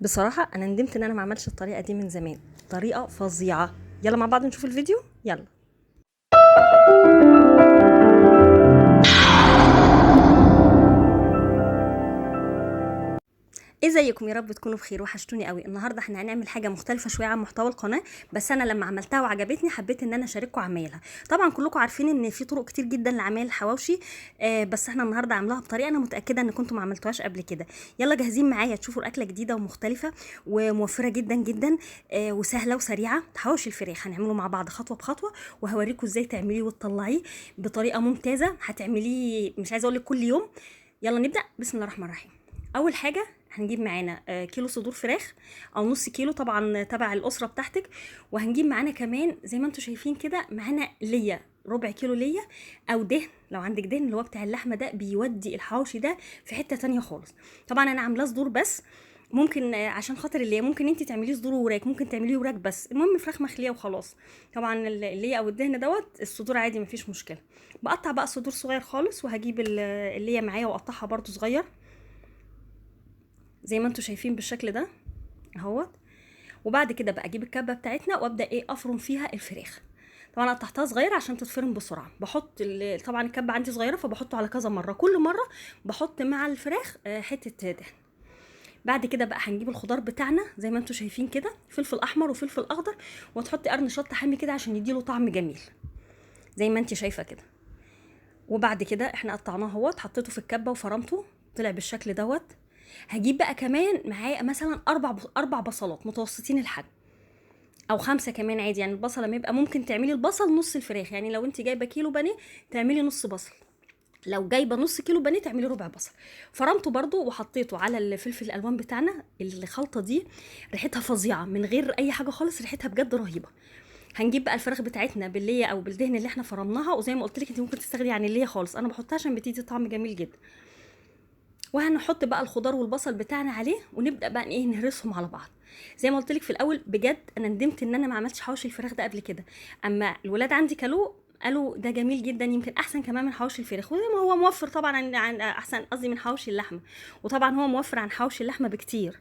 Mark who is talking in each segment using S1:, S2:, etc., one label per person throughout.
S1: بصراحة أنا ندمت إن أنا ما عملتش الطريقة دي من زمان. طريقة فظيعة. يلا مع بعض نشوف الفيديو. يلا. ازيكم؟ يا رب تكونوا بخير، وحشتوني قوي. النهارده احنا هنعمل حاجه مختلفه شويه عن محتوى القناه، بس انا لما عملتها وعجبتني حبيت ان انا اشارككم عمايلها. طبعا كلكم عارفين ان في طرق كتير جدا لعمايل الحواوشي، بس احنا النهارده عاملاها بطريقه انا متاكده ان كنتوا ما عملتوهاش قبل كده. يلا جاهزين معايا تشوفوا الاكله جديده ومختلفه وموفره جدا جدا، وسهله وسريعه. حواوشي الفراخ هنعمله مع بعض خطوه بخطوه، وهوريكم ازاي تعمليه وتطلعيه بطريقه ممتازه. هتعمليه مش عايزه اقول لك كل يوم. يلا نبدا. بسم الله الرحمن الرحيم. اول حاجه هنجيب معانا كيلو صدور فراخ او نص كيلو، طبعا تبع الاسره بتاعتك. وهنجيب معانا كمان زي ما انتم شايفين كده معانا ليا ربع كيلو ليا او دهن. لو عندك دهن اللي هو بتاع اللحمه ده بيودي الحواوشي ده في حته تانية خالص. طبعا انا عاملاه صدور بس، ممكن عشان خاطر اللي ممكن انت تعمليه صدور وراك، ممكن تعمليه وراك بس، المهم فراخ مخليه وخلاص. طبعا اللي او الدهن دوت الصدور عادي مفيش مشكله. بقطع بقى الصدور صغير خالص، وهجيب اللي معايا واقطعها برضو صغير زي ما انتم شايفين بالشكل ده اهوت. وبعد كده بقى اجيب الكبه بتاعتنا وابدا افرم فيها الفراخ. طبعا قطعتها صغيره عشان تتفرم بسرعه. بحط طبعا الكبه عندي صغيره فبحطه على كذا مره، كل مره بحط مع الفراخ حته دهن. بعد كده بقى هنجيب الخضار بتاعنا زي ما انتم شايفين كده، فلفل احمر وفلفل اخضر، وتحطي قرن شطه حامي كده عشان يديله طعم جميل زي ما انت شايفه كده. وبعد كده احنا قطعناه اهوت، حطيته في الكبه وفرمته طلع بالشكل دوت. هجيب بقى كمان معايا مثلا اربع بصلات متوسطين الحجم، او 5 كمان عادي. يعني البصله لما يبقى ممكن تعملي البصل نص الفراخ، يعني لو انت جايبه كيلو بانيه تعملي نص بصل، لو جايبه نص كيلو بانيه تعملي ربع بصل. فرمته برضو وحطيته على الفلفل الالوان بتاعنا. الخلطه دي ريحتها فظيعه من غير اي حاجه خالص، ريحتها بجد رهيبه. هنجيب بقى الفراخ بتاعتنا بالليه او بالدهن اللي احنا فرمناها، وزي ما قلت لك انت ممكن تستغني عن الليه خالص، انا بحطها عشان بتدي طعم جميل جدا. وهنحط بقى الخضار والبصل بتاعنا عليه، ونبدا بقى نهرسهم على بعض. زي ما قلت لك في الاول بجد انا ندمت ان انا ما عملتش حواوشي الفراخ ده قبل كده، اما الولاد عندي كلوه قالوا ده جميل جدا، يمكن احسن كمان من حواوشي الفراخ. وزي ما هو موفر طبعا عن احسن، قصدي من حواوشي اللحمه، وطبعا هو موفر عن حواوشي اللحمه بكتير.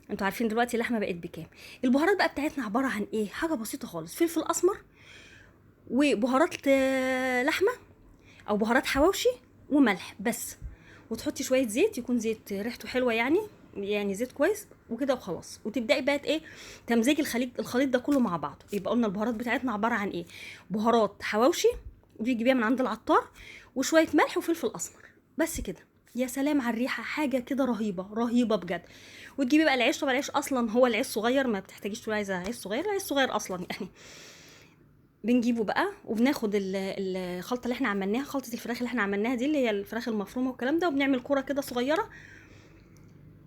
S1: انتوا عارفين دلوقتي اللحمه بقت بكام. البهارات بقى بتاعتنا عباره عن ايه؟ حاجه بسيطه خالص، فلفل اسمر وبهارات لحمه او بهارات حواوشي وملح بس. وتحطي شويه زيت، يكون زيت ريحته حلوه يعني زيت كويس وكده وخلاص. وتبداي بقى تمزيج الخليط ده كله مع بعض. يبقى قلنا البهارات بتاعتنا عباره عن ايه؟ بهارات حواوشي ودي تجيبيها من عند العطار، وشويه ملح وفلفل اسمر بس كده. يا سلام على الريحه، حاجه كده رهيبه رهيبه بجد. وتجيبي بقى العيش. طبعا العيش اصلا هو العيش صغير، ما بتحتاجيش تقولي عايزه عيش صغير، العيش صغير اصلا يعني. بنجيبه بقى وبناخد الخلطه اللي احنا عملناها، خلطه الفراخ اللي احنا عملناها دي اللي هي الفراخ المفرومه والكلام ده، وبنعمل كوره كده صغيره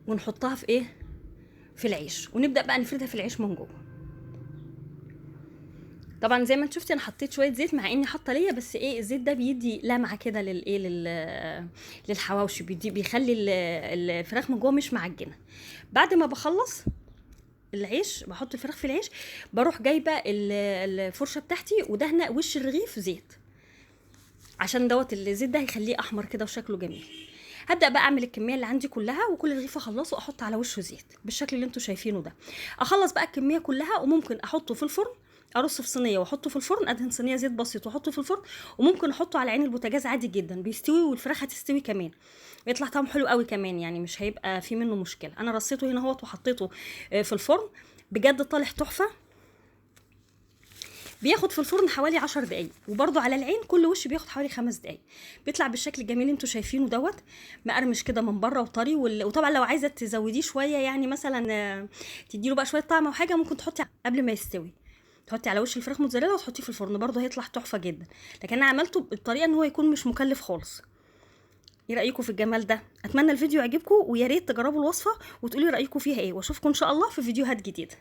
S1: ونحطها في العيش، ونبدا بقى نفردها في العيش من جوه. طبعا زي ما انت شفتي انا حطيت شويه زيت مع اني حاطه ليا، بس الزيت ده بيدي لمعه كده للحواوشي، بيخلي الفراخ من جوه مش معجنه. بعد ما بخلص العيش بحط الفراخ في العيش، بروح جايبه الفرشه بتاعتي ودهنه وش الرغيف زيت، عشان دوت الزيت ده هيخليه احمر كده وشكله جميل. هبدا بقى اعمل الكميه اللي عندي كلها، وكل رغيف اخلصه احط على وشه زيت بالشكل اللي انتوا شايفينه ده. اخلص بقى الكميه كلها، وممكن احطه في الفرن، ارص في صينيه واحطه في الفرن، ادهن صينيه زيت بسيط واحطه في الفرن. وممكن احطه على عين البوتاجاز عادي جدا بيستوي، والفراخ هتستوي كمان، بيطلع طعمه حلو قوي كمان، يعني مش هيبقى في منه مشكله. انا رصيته هنا اهوت وحطيته في الفرن، بجد طالع تحفه. بياخد في الفرن حوالي 10 دقايق، وبرده على العين كل وش بياخد حوالي 5 دقايق. بيطلع بالشكل الجميل اللي انتوا شايفينه دوت، مقرمش كده من بره وطري. وطبعا لو عايزه تزوديه شويه، يعني مثلا تديله بقى شويه طعم او حاجه، ممكن تحطي قبل ما يستوي، تحطي على وش الفراخ موتزاريلا وتحطيه في الفرن، برده هيطلع تحفه جدا. لكن انا عملته بطريقه ان هو يكون مش مكلف خالص. ايه رايكم في الجمال ده؟ اتمنى الفيديو يعجبكم، ويا ريت تجربوا الوصفه وتقولي رايكم فيها ايه، واشوفكم ان شاء الله في فيديوهات جديده.